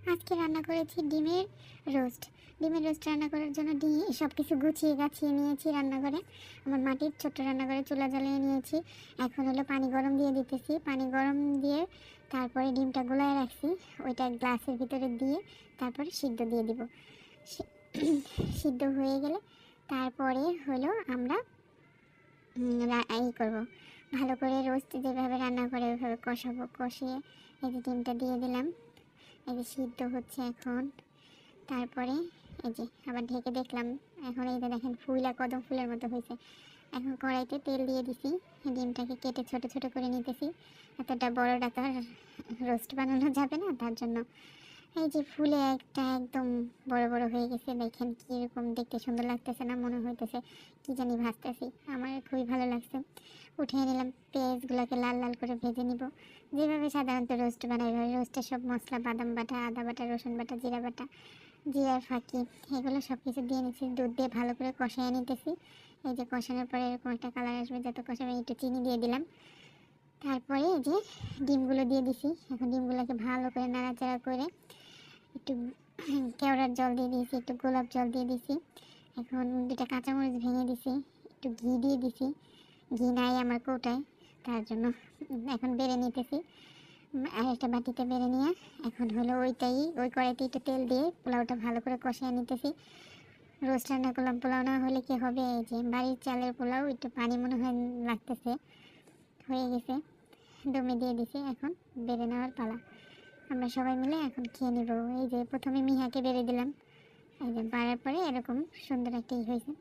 আজকে রান্না করেছি ডিমের রোস্ট। ডিমের রোস্ট রান্না করার জন্য সব কিছু গুছিয়ে গাছিয়ে নিয়েছি রান্নাঘরে। আমার মাটির ছোট্ট রান্নাঘরে চুলা জ্বালিয়ে নিয়েছি। এখন হলো পানি গরম দিয়ে দিতেছি। পানি গরম দিয়ে তারপরে ডিমটা গোলায় রাখছি, ওইটা গ্লাসের ভিতরে দিয়ে তারপরে সিদ্ধ দিয়ে দিব। সিদ্ধ হয়ে গেলে তারপরে হলো আমরা করব, ভালো করে রোস্ট যেভাবে রান্না করে ওইভাবে কষাবো। কষিয়ে এই যে ডিমটা দিয়ে দিলাম, এই যে সিদ্ধ হচ্ছে এখন। তারপরে এই যে আবার ঢেকে দেখলাম, এখন এই যে দেখেন ফুলা কদম ফুলের মতো হয়েছে। এখন কড়াইতে তেল দিয়ে দিছি, ডিমটাকে কেটে ছোট ছোট করে নিতেছি। এতটা বড় ডাকা রোস্ট বানানো যাবে না, তার জন্য এই যে ফুলে একটা একদম বড় বড় হয়ে গেছে। দেখেন কীরকম দেখতে সুন্দর লাগতেছে না, মনে হইতেছে কি জানি ভাজতেছি। আমার খুবই ভালো লাগছে। উঠিয়ে নিলাম, পেঁয়াজগুলোকে লাল লাল করে ভেজে নিব, যেভাবে সাধারণত রোস্ট বানাই। রোস্টের সব মশলা, বাদাম বাটা, আদা বাটা, রসুন বাটা, জিরা বাটা, জিরার ফাঁকি, এগুলো সব কিছু দিয়ে নিচ্ছি। দুধ দিয়ে ভালো করে কষাই নিতেছি। এই যে কষানোর পরে এরকম একটা কালার আসবে, যত কষাবে একটু চিনি দিয়ে দিলাম। তারপরে এই যে ডিমগুলো দিয়ে দিছি। এখন ডিমগুলোকে ভালো করে নাড়াচাড়া করে একটু কেওড়ার জল দিয়ে দিয়েছি, একটু গোলাপ জল দিয়ে দিছি। এখন দুটা কাঁচামরিচ ভেঙে দিছি, একটু ঘি দিয়ে দিছি। ঘি নাই আমার কৌটায়, তার জন্য এখন বেড়ে নিতেছি। আর একটা বাটিতে বেড়ে নিয়ে এখন হলো ওই কড়াইতে একটু তেল দিয়ে পোলাওটা ভালো করে কষিয়ে নিতেছি। রোস্ট রান্না করলাম, পোলাও না হলে কি হবে, এই যে বাড়ির চালের পোলাও, একটু পানি মনে হয় লাগতেছে, হয়ে গেছে। দমে দিয়ে দিছি, এখন বেড়ে নেওয়ার পালা। আমরা সবাই মিলে এখন খেয়ে নেব। এই যে প্রথমে মিহাকে বেড়ে দিলাম, এই যে বাড়ার পরে এরকম সুন্দর একটা হয়েছে।